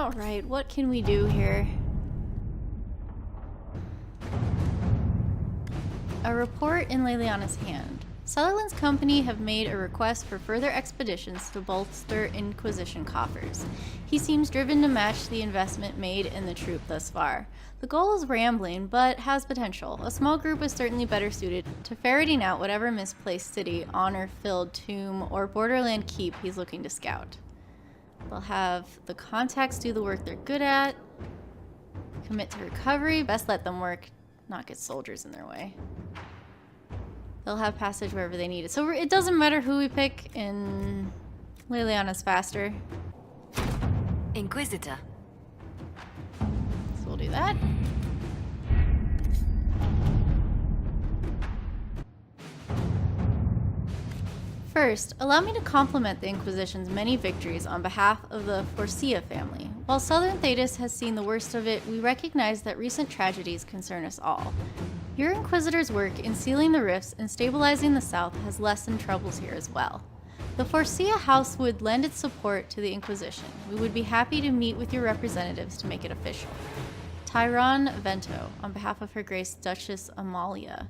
Alright, what can we do here? A report in Lavellan's hand. Sutherland's company have made a request for further expeditions to bolster Inquisition coffers. He seems driven to match the investment made in the troop thus far. The goal is rambling, but has potential. A small group is certainly better suited to ferreting out whatever misplaced city, honor-filled tomb, or borderland keep he's looking to scout. They'll have the contacts do the work they're good at. Commit to recovery. Best let them work, not get soldiers in their way. They'll have passage wherever they need it. So it doesn't matter who we pick, and Lavellan's faster. Inquisitor. So we'll do that. First, allow me to compliment the Inquisition's many victories on behalf of the Forcia family. While southern Thedas has seen the worst of it, we recognize that recent tragedies concern us all. Your Inquisitor's work in sealing the rifts and stabilizing the south has lessened troubles here as well. The Forcia house would lend its support to the Inquisition. We would be happy to meet with your representatives to make it official. Tyron Vento, on behalf of Her Grace Duchess Amalia.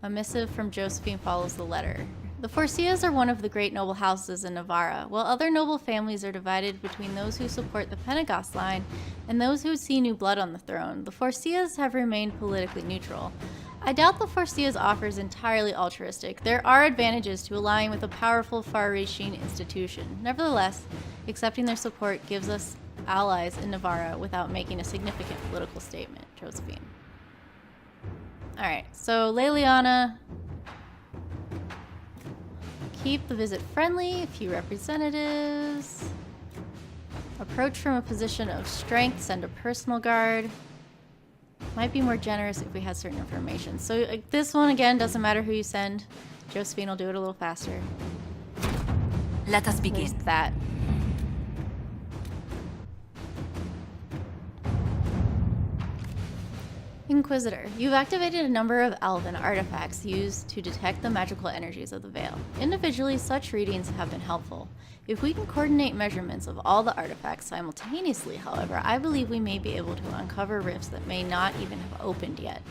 A missive from Josephine follows the letter. The Forcias are one of the great noble houses in Navarra, while other noble families are divided between those who support the Pentecost line and those who see new blood on the throne. The Forcias have remained politically neutral. I doubt the Forcia's offer is entirely altruistic. There are advantages to allying with a powerful, far-reaching institution. Nevertheless, accepting their support gives us allies in Navarra without making a significant political statement. Josephine. Alright, so Lavellan. Keep the visit friendly, few representatives. Approach from a position of strength, send a personal guard. Might be more generous if we had certain information. So this one, again, doesn't matter who you send. Josephine will do it a little faster. Let us begin. At least that. Inquisitor, you've activated a number of elven artifacts used to detect the magical energies of the Veil. Individually, such readings have been helpful. If we can coordinate measurements of all the artifacts simultaneously, however, I believe we may be able to uncover rifts that may not even have opened yet.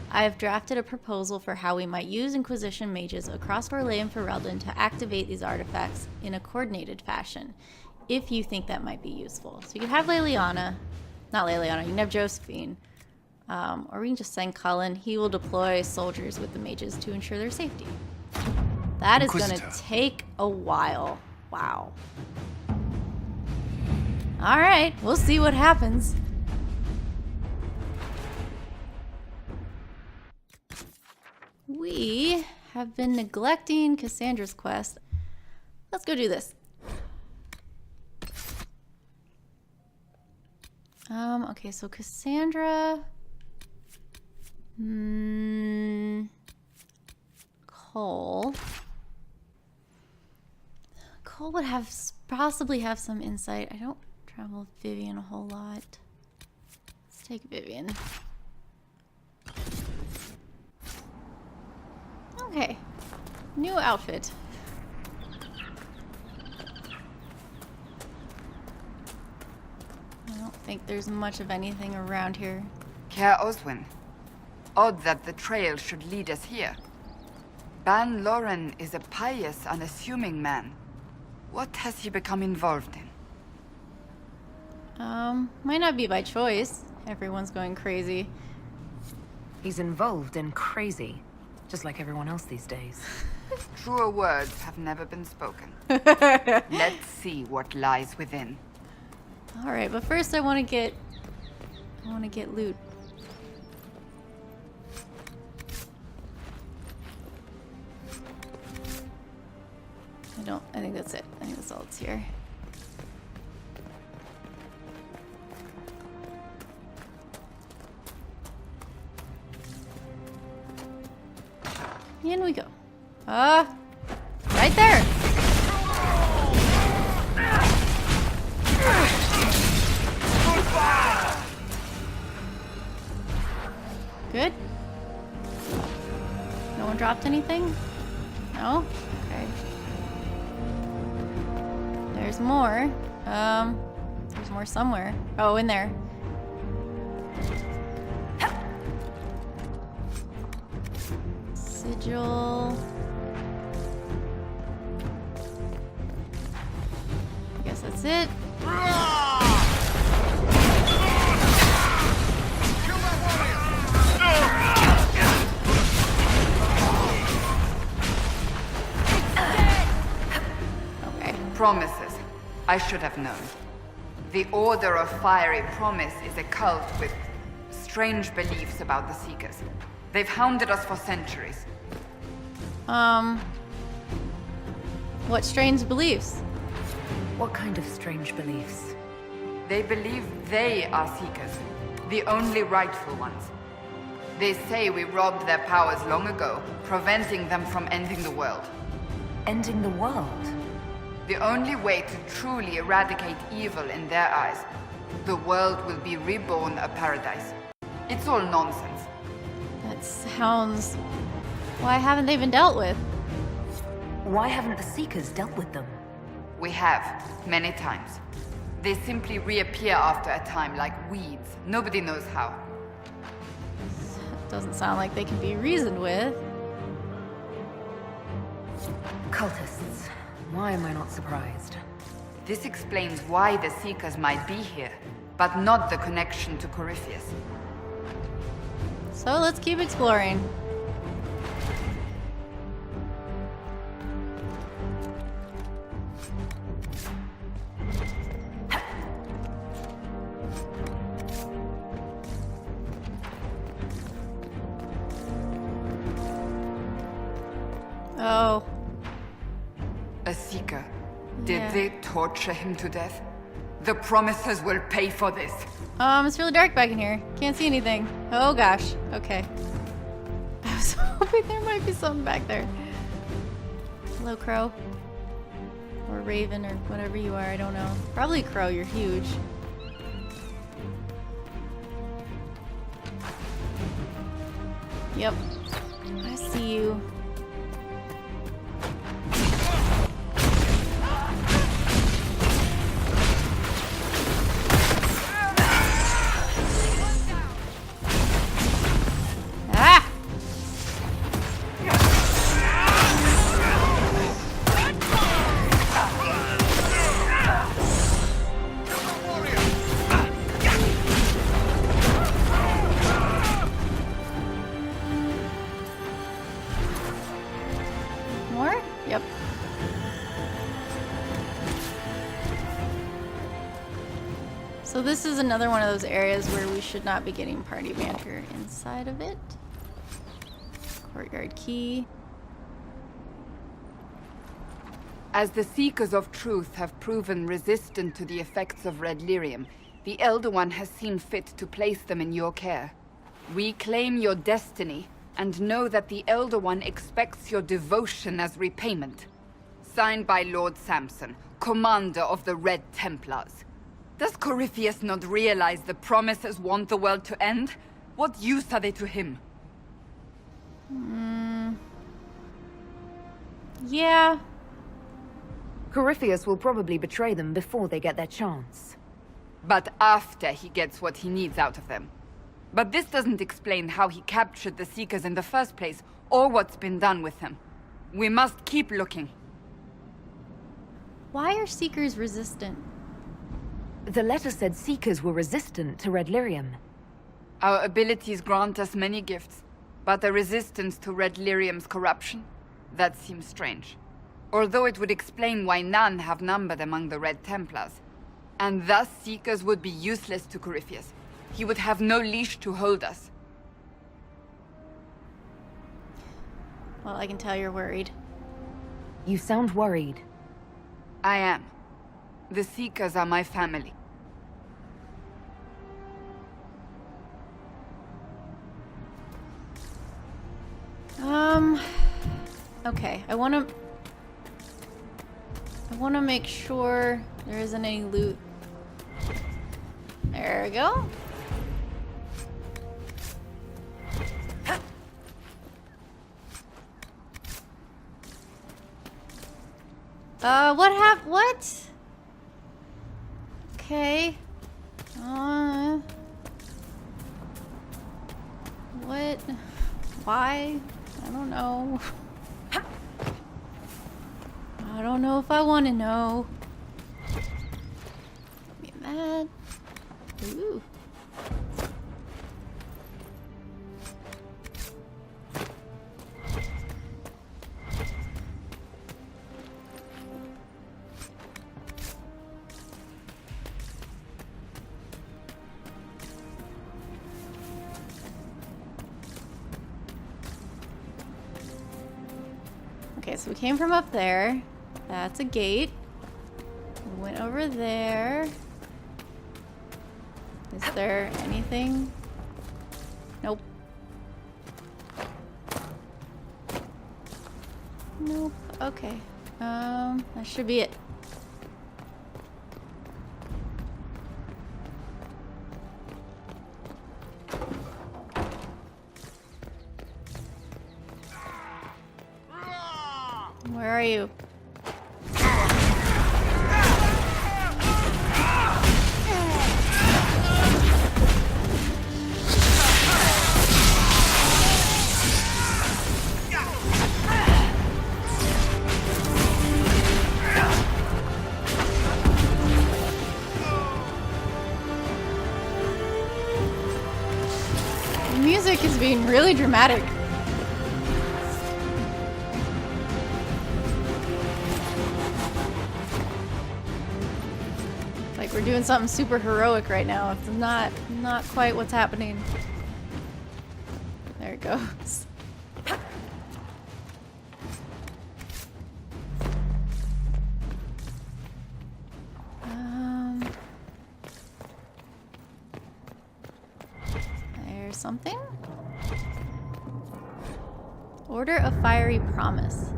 I have drafted a proposal for how we might use Inquisition mages across Orlais and Ferelden to activate these artifacts in a coordinated fashion, if you think that might be useful. So you can have Lavellan, not Lavellan, you can have Josephine. Or we can just send Cullen. He will deploy soldiers with the mages to ensure their safety. That is going to take a while. Wow. Alright, we'll see what happens. We have been neglecting Cassandra's quest. Let's go do this. Okay, so Cassandra... Cole would possibly have some insight. I don't travel with Vivian a whole lot. Let's take Vivian. Okay. New outfit. I don't think there's much of anything around here. Care Oswin. Odd that the trail should lead us here. Ban Loren is a pious, unassuming man. What has he become involved in? Might not be by choice. Everyone's going crazy. He's involved in crazy, just like everyone else these days. Truer words have never been spoken. Let's see what lies within. Alright, but first I want to get loot. I think that's it. I think that's all that's here. In we go. Right there! Good? No one dropped anything? No? Okay. There's more. There's more somewhere. Oh, in there. Sigil. I guess that's it. Okay. Promises. I should have known. The Order of Fiery Promise is a cult with strange beliefs about the Seekers. They've hounded us for centuries. What strange beliefs? What kind of strange beliefs? They believe they are Seekers, the only rightful ones. They say we robbed their powers long ago, preventing them from ending the world. Ending the world? The only way to truly eradicate evil in their eyes, the world will be reborn a paradise. It's all nonsense. That sounds... Why haven't they been dealt with? Why haven't the Seekers dealt with them? We have, many times. They simply reappear after a time like weeds. Nobody knows how. Doesn't sound like they can be reasoned with. Cultists. Why am I not surprised? This explains why the Seekers might be here, but not the connection to Corypheus. So let's keep exploring. Oh. A Seeker. Did Yeah. they torture him to death? The Promises will pay for this. It's really dark back in here. Can't see anything. Oh gosh. Okay. I was hoping there might be something back there. Hello, Crow. Or Raven, or whatever you are, I don't know. Probably Crow, you're huge. Yep. I see you. Ah! More? Yep. So this is another one of those areas where we should not be getting party banter inside of it. Courtyard key. As the Seekers of Truth have proven resistant to the effects of red lyrium, the Elder One has seen fit to place them in your care. We claim your destiny, and know that the Elder One expects your devotion as repayment. Signed by Lord Samson, commander of the Red Templars. Does Corypheus not realize the Promises want the world to end? What use are they to him? Yeah. Corypheus will probably betray them before they get their chance. But after he gets what he needs out of them. But this doesn't explain how he captured the Seekers in the first place, or what's been done with them. We must keep looking. Why are Seekers resistant? The letter said Seekers were resistant to red lyrium. Our abilities grant us many gifts, but a resistance to red lyrium's corruption? That seems strange. Although it would explain why none have numbered among the Red Templars. And thus Seekers would be useless to Corypheus. He would have no leash to hold us. Well, I can tell you're worried. You sound worried. I am. The Seekers are my family. Okay, I wanna make sure there isn't any loot. There we go. What? Okay. What? Why? I don't know. I don't know if I want to know. Give me that. Ooh. Okay, so we came from up there. That's a gate. We went over there. Is there anything? Nope. Nope. Okay. That should be it. Where are you? The music is being really dramatic. We're doing something super heroic right now. It's not quite what's happening. There it goes. There's something. Order of Fiery Promise.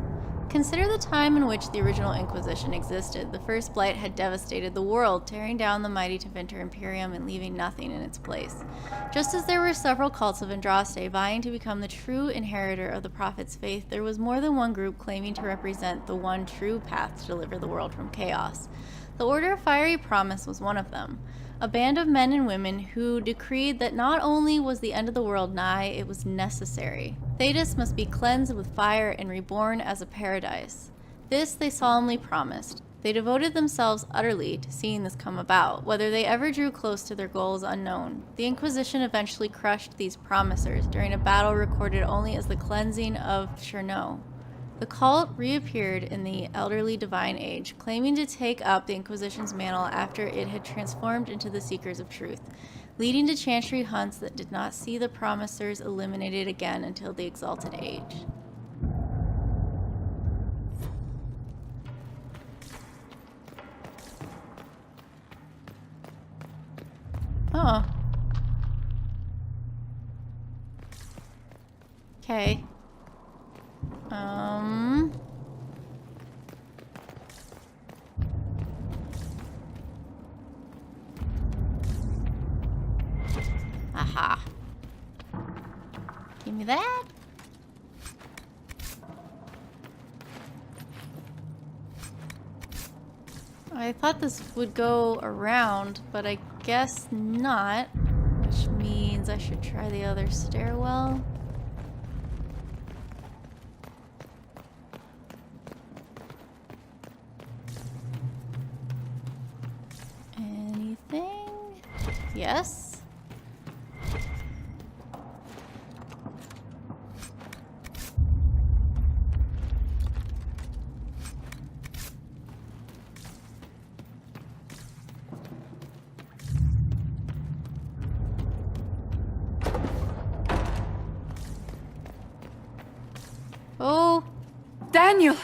Consider the time in which the original Inquisition existed. The First Blight had devastated the world, tearing down the mighty Tevinter Imperium and leaving nothing in its place. Just as there were several cults of Andraste vying to become the true inheritor of the Prophet's faith, there was more than one group claiming to represent the one true path to deliver the world from chaos. The Order of Fiery Promise was one of them. A band of men and women who decreed that not only was the end of the world nigh, it was necessary. Thedas must be cleansed with fire and reborn as a paradise. This they solemnly promised. They devoted themselves utterly to seeing this come about. Whether they ever drew close to their goal is unknown. The Inquisition eventually crushed these promisers during a battle recorded only as the cleansing of Chernow. The cult reappeared in the elderly Divine Age, claiming to take up the Inquisition's mantle after it had transformed into the Seekers of Truth, leading to chantry hunts that did not see the promisers eliminated again until the Exalted Age. Oh. Okay. Aha. Give me that. I thought this would go around, but I guess not, which means I should try the other stairwell. Anything? Yes. Oh. Daniel!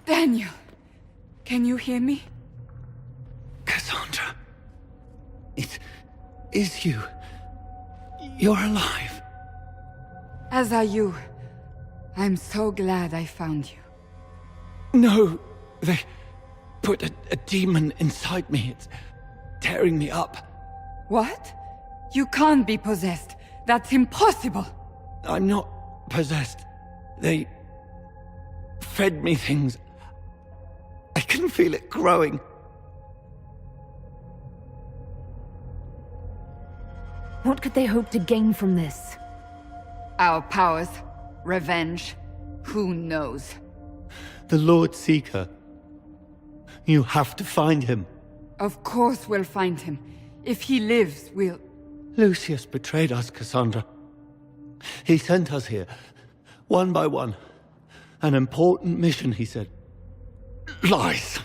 Daniel! Can you hear me? Cassandra. It is you. You're alive. As are you. I'm so glad I found you. No, they put a demon inside me. It's tearing me up. What? You can't be possessed. That's impossible. I'm not possessed. They fed me things. I can feel it growing. What could they hope to gain from this? Our powers, revenge, who knows? The Lord Seeker. You have to find him. Of course we'll find him. If he lives, we'll... Lucius betrayed us, Cassandra. He sent us here, one by one. An important mission, he said. Lies.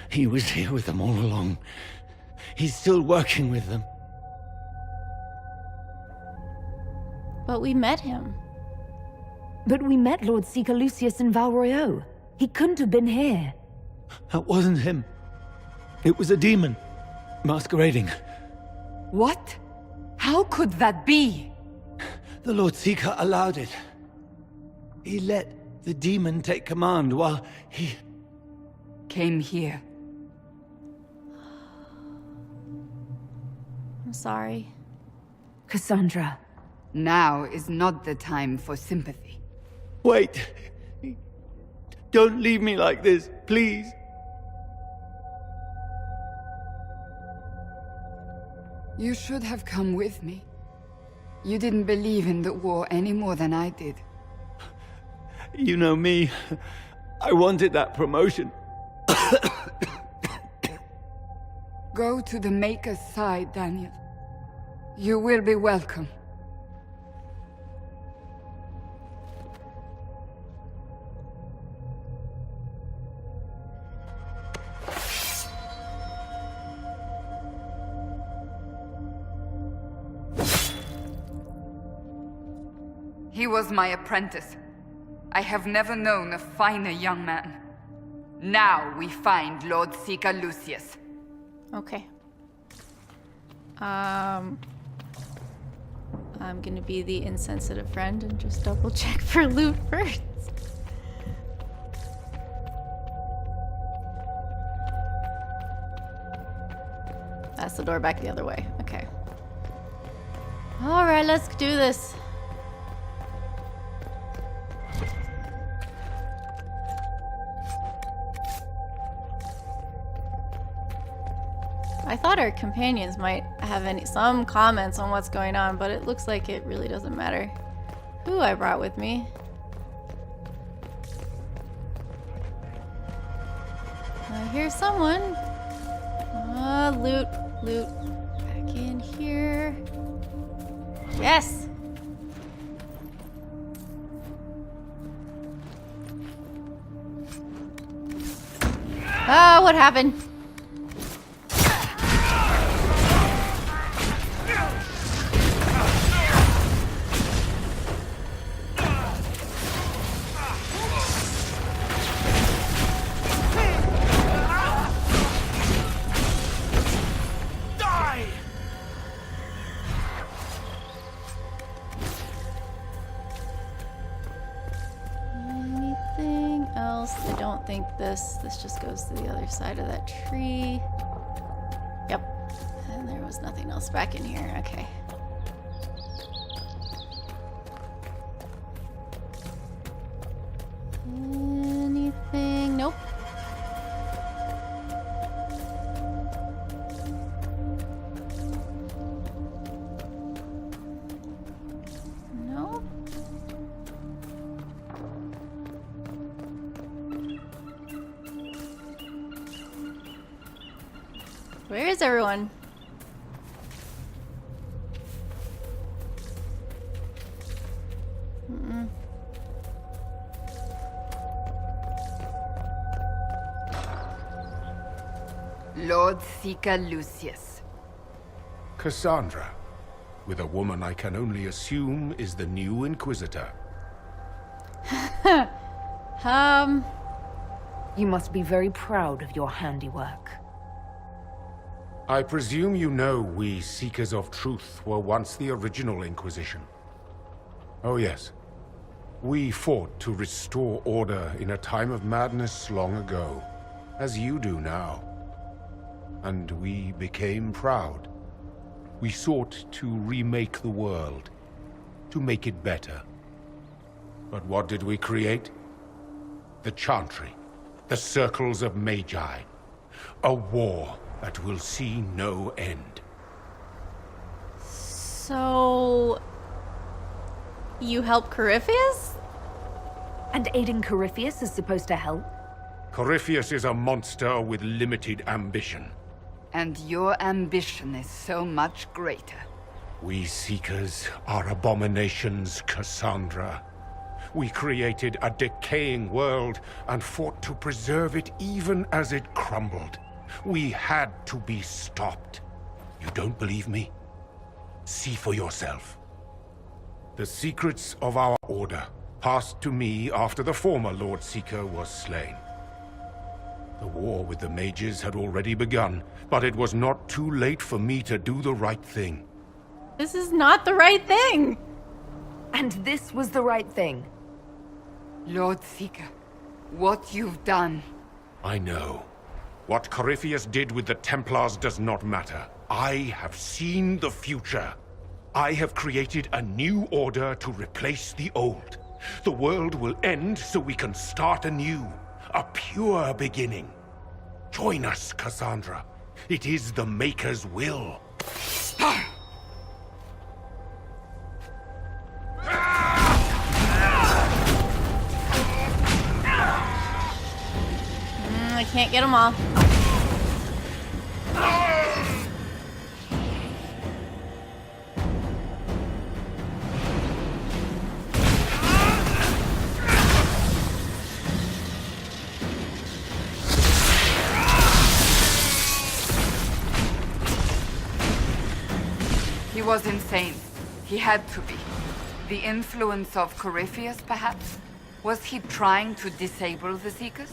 He was here with them all along. He's still working with them. But we met him. But we met Lord Seeker Lucius in Val Royeaux. He couldn't have been here. That wasn't him. It was a demon, masquerading. What? How could that be? The Lord Seeker allowed it. He let the demon take command while he... Came here. I'm sorry. Cassandra. Now is not the time for sympathy. Wait! Don't leave me like this, please. You should have come with me. You didn't believe in the war any more than I did. You know me. I wanted that promotion. Go to the Maker's side, Daniel. You will be welcome. He was my apprentice. I have never known a finer young man. Now we find Lord Seeker Lucius. Okay. I'm gonna be the insensitive friend and just double check for loot first. That's the door back the other way. Okay. Alright, let's do this. I thought our companions might have some comments on what's going on, but it looks like it really doesn't matter who I brought with me. I hear someone. Loot. Back in here. Yes! Ah, what happened? This just goes to the other side of that tree. Yep. And there was nothing else back in here. Okay. Anything? Nope. Nope. Where is everyone? Lord Seeker Lucius. Cassandra, with a woman I can only assume is the new Inquisitor. You must be very proud of your handiwork. I presume you know we Seekers of Truth were once the original Inquisition. Oh yes. We fought to restore order in a time of madness long ago, as you do now. And we became proud. We sought to remake the world, to make it better. But what did we create? The Chantry, the Circles of Magi. A war that will see no end. So... you help Corypheus? And aiding Corypheus is supposed to help? Corypheus is a monster with limited ambition. And your ambition is so much greater. We Seekers are abominations, Cassandra. We created a decaying world and fought to preserve it even as it crumbled. We had to be stopped. You don't believe me? See for yourself. The secrets of our order passed to me after the former Lord Seeker was slain. The war with the mages had already begun, but it was not too late for me to do the right thing. This is not the right thing! And this was the right thing. Lord Seeker, what you've done. I know. What Corypheus did with the Templars does not matter. I have seen the future. I have created a new order to replace the old. The world will end so we can start anew. A pure beginning. Join us, Cassandra. It is the Maker's will. I can't get them all. He was insane. He had to be. The influence of Corypheus, perhaps? Was he trying to disable the Seekers?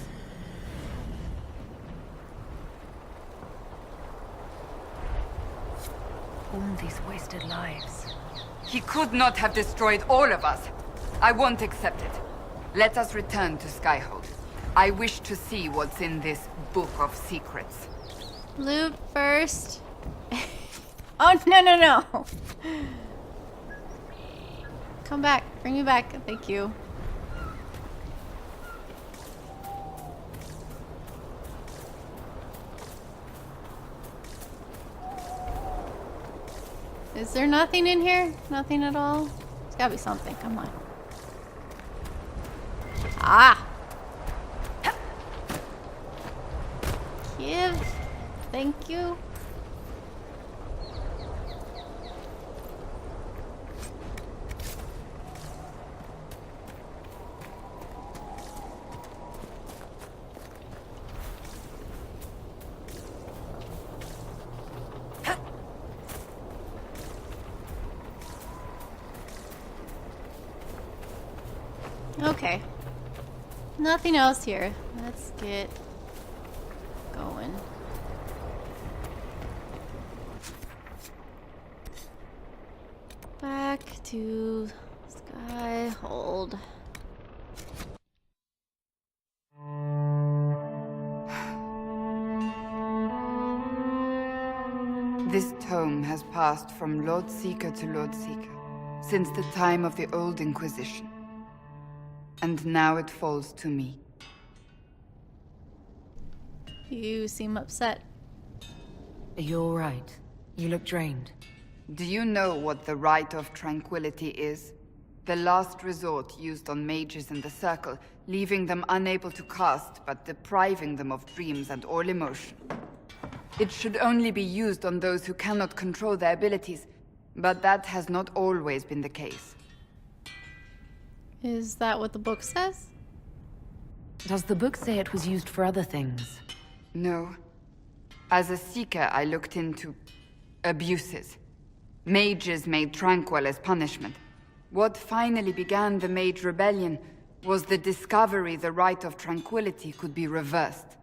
All these wasted lives. He could not have destroyed all of us. I won't accept it. Let us return to Skyhold. I wish to see what's in this book of secrets. Loot first. Oh, no. Come back. Bring me back. Thank you. Is there nothing in here? Nothing at all? There's gotta be something. Come on. Ah! Give. Thank you. Okay. Nothing else here. Let's get going. Back to Skyhold. This tome has passed from Lord Seeker to Lord Seeker since the time of the old Inquisition. And now it falls to me. You seem upset. You're right. You look drained. Do you know what the Rite of Tranquility is? The last resort used on mages in the Circle, leaving them unable to cast, but depriving them of dreams and all emotion. It should only be used on those who cannot control their abilities, but that has not always been the case. Is that what the book says? Does the book say it was used for other things? No. As a Seeker, I looked into abuses. Mages made tranquil as punishment. What finally began the Mage Rebellion was the discovery the Rite of Tranquility could be reversed.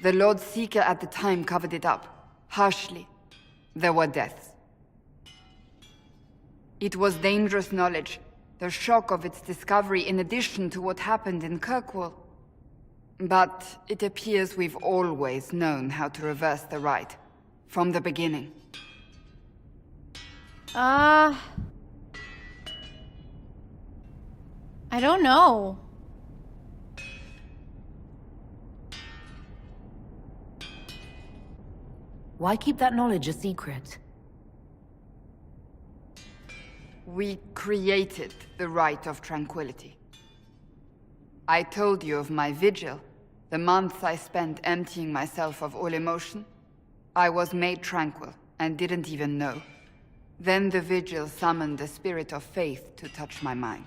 The Lord Seeker at the time covered it up, harshly. There were deaths. It was dangerous knowledge, the shock of its discovery in addition to what happened in Kirkwall. But it appears we've always known how to reverse the Rite, from the beginning. I don't know. Why keep that knowledge a secret? We created the right of tranquility. I told you of my vigil, the months I spent emptying myself of all emotion. I was made tranquil, and didn't even know. Then the vigil summoned the spirit of faith to touch my mind.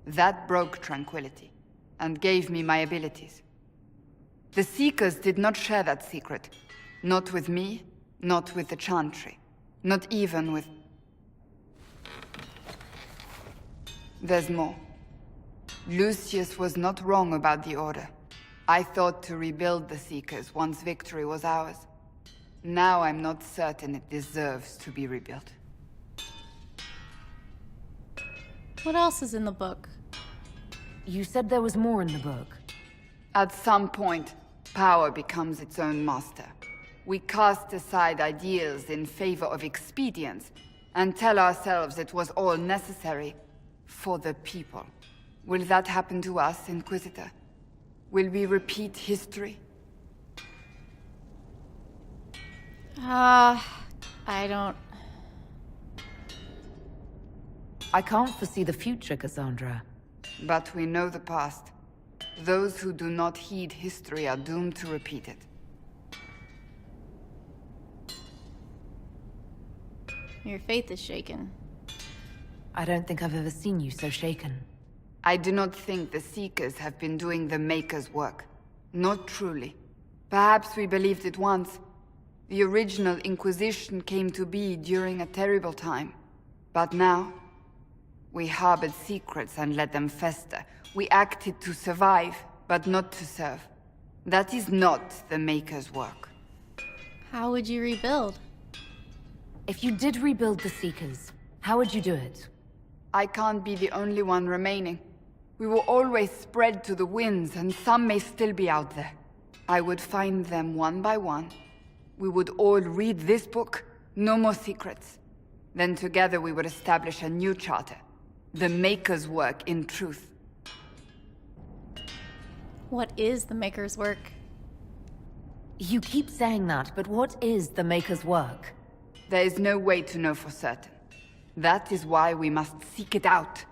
That broke tranquility, and gave me my abilities. The Seekers did not share that secret. Not with me, not with the Chantry, not even with... There's more. Lucius was not wrong about the Order. I thought to rebuild the Seekers once victory was ours. Now I'm not certain it deserves to be rebuilt. What else is in the book? You said there was more in the book. At some point, power becomes its own master. We cast aside ideals in favor of expedience, and tell ourselves it was all necessary for the people. Will that happen to us, Inquisitor? Will we repeat history? I don't... I can't foresee the future, Cassandra. But we know the past. Those who do not heed history are doomed to repeat it. Your faith is shaken. I don't think I've ever seen you so shaken. I do not think the Seekers have been doing the Maker's work. Not truly. Perhaps we believed it once. The original Inquisition came to be during a terrible time. But now, we harbored secrets and let them fester. We acted to survive, but not to serve. That is not the Maker's work. How would you rebuild? If you did rebuild the Seekers, how would you do it? I can't be the only one remaining. We will always spread to the winds, and some may still be out there. I would find them one by one. We would all read this book, no more secrets. Then together we would establish a new charter. The Maker's work in truth. What is the Maker's work? You keep saying that, but what is the Maker's work? There is no way to know for certain. That is why we must seek it out.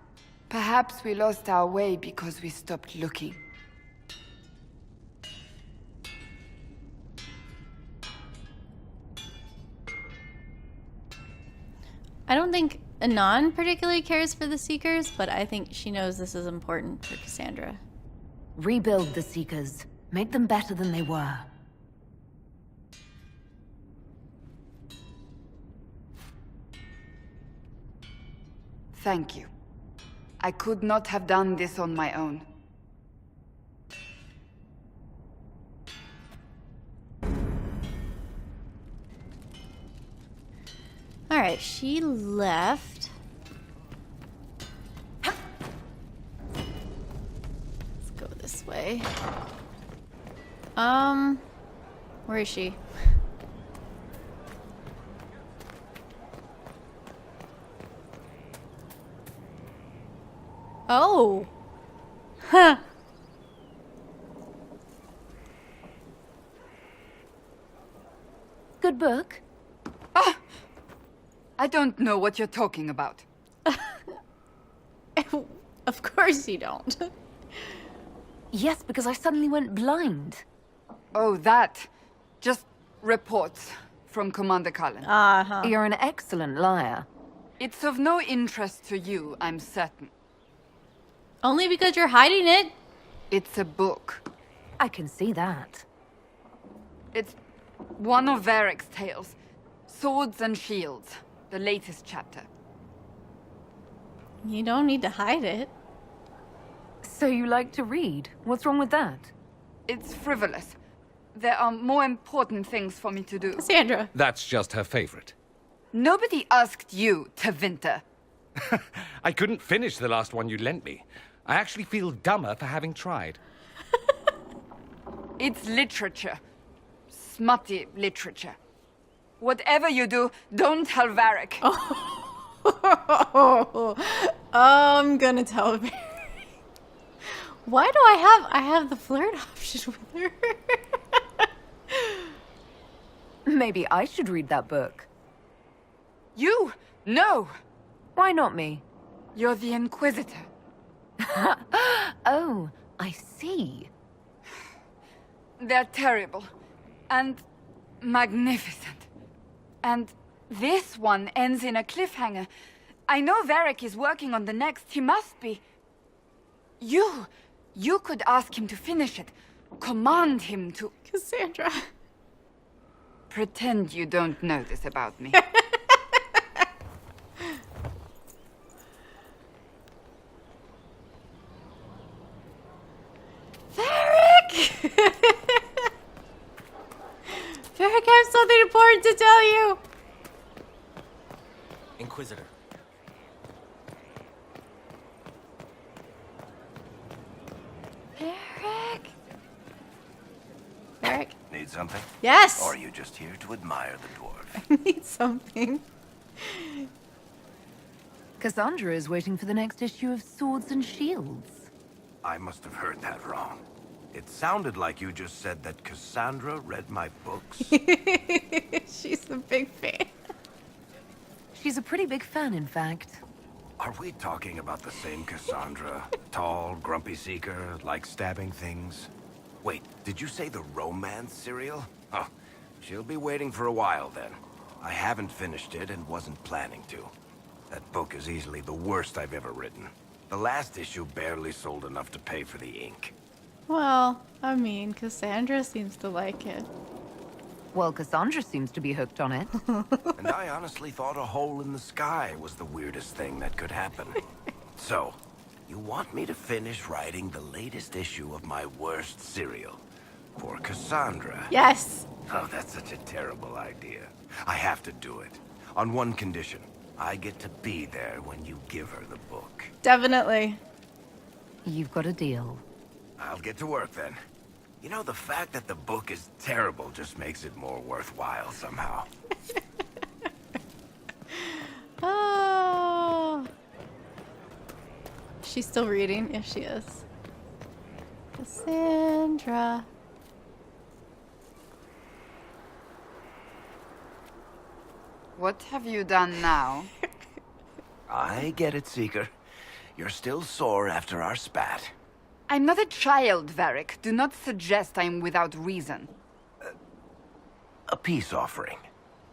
Perhaps we lost our way because we stopped looking. I don't think Anon particularly cares for the Seekers, but I think she knows this is important for Cassandra. Rebuild the Seekers. Make them better than they were. Thank you. I could not have done this on my own. Alright, she left. Let's go this way. Where is she? Oh! Huh. Good book. I don't know what you're talking about. Of course you don't. Yes, because I suddenly went blind. Oh, that. Just reports from Commander Cullen. Uh-huh. You're an excellent liar. It's of no interest to you, I'm certain. Only because you're hiding it. It's a book. I can see that. It's one of Varric's tales. Swords and Shields. The latest chapter. You don't need to hide it. So you like to read? What's wrong with that? It's frivolous. There are more important things for me to do. Cassandra. That's just her favorite. Nobody asked you to winter. I couldn't finish the last one you lent me. I actually feel dumber for having tried. It's literature. Smutty literature. Whatever you do, don't tell Varric. I'm gonna tell her. Why do I have the flirt option with her? Maybe I should read that book. You? No! Why not me? You're the Inquisitor. Oh, I see. They're terrible. And magnificent. And this one ends in a cliffhanger. I know Varric is working on the next. He must be. You could ask him to finish it. Command him to... Cassandra. Pretend you don't know this about me. Varric! Varric, I have something important to tell you! Inquisitor. Varric? Varric? Need something? Yes! Or are you just here to admire the dwarf? I need something. Cassandra is waiting for the next issue of Swords and Shields. I must have heard that wrong. It sounded like you just said that Cassandra read my books. She's a big fan. She's a pretty big fan, in fact. Are we talking about the same Cassandra? Tall, grumpy seeker, like stabbing things? Wait, did you say the romance serial? Oh, she'll be waiting for a while then. I haven't finished it and wasn't planning to. That book is easily the worst I've ever written. The last issue barely sold enough to pay for the ink. Well, I mean, Cassandra seems to like it. Well, Cassandra seems to be hooked on it. And I honestly thought a hole in the sky was the weirdest thing that could happen. So, you want me to finish writing the latest issue of my worst serial for Cassandra? Yes! Oh, that's such a terrible idea. I have to do it. On one condition. I get to be there when you give her the book. Definitely. You've got a deal. I'll get to work then. You know, the fact that the book is terrible just makes it more worthwhile somehow. Oh. She's still reading? Yes, she is. Cassandra. What have you done now? I get it, Seeker. You're still sore after our spat. I'm not a child, Varric. Do not suggest I'm without reason. A peace offering.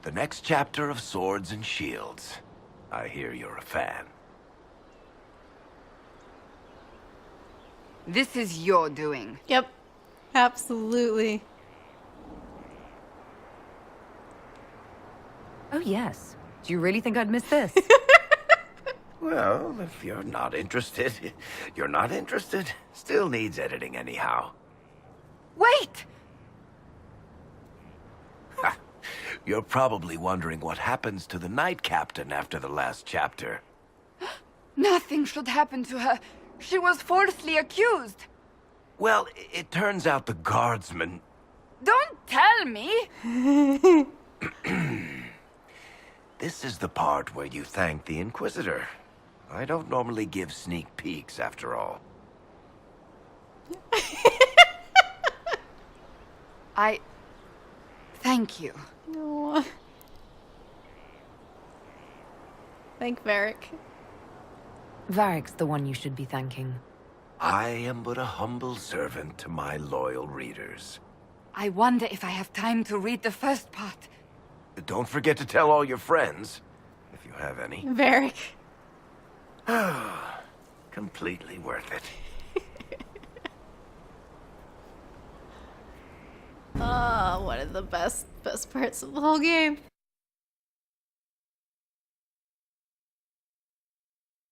The next chapter of Swords and Shields. I hear you're a fan. This is your doing. Yep. Absolutely. Oh, yes. Do you really think I'd miss this? Well, if you're not interested, you're not interested. Still needs editing anyhow. Wait! Ha. You're probably wondering what happens to the Knight Captain after the last chapter. Nothing should happen to her. She was falsely accused. Well, it turns out the guardsman... Don't tell me! This is the part where you thank the Inquisitor. I don't normally give sneak peeks, after all. Thank you. No. Thank Varric. Varric's the one you should be thanking. I am but a humble servant to my loyal readers. I wonder if I have time to read the first part. Don't forget to tell all your friends, if you have any. Varric. Completely worth it. Oh, one of the best parts of the whole game.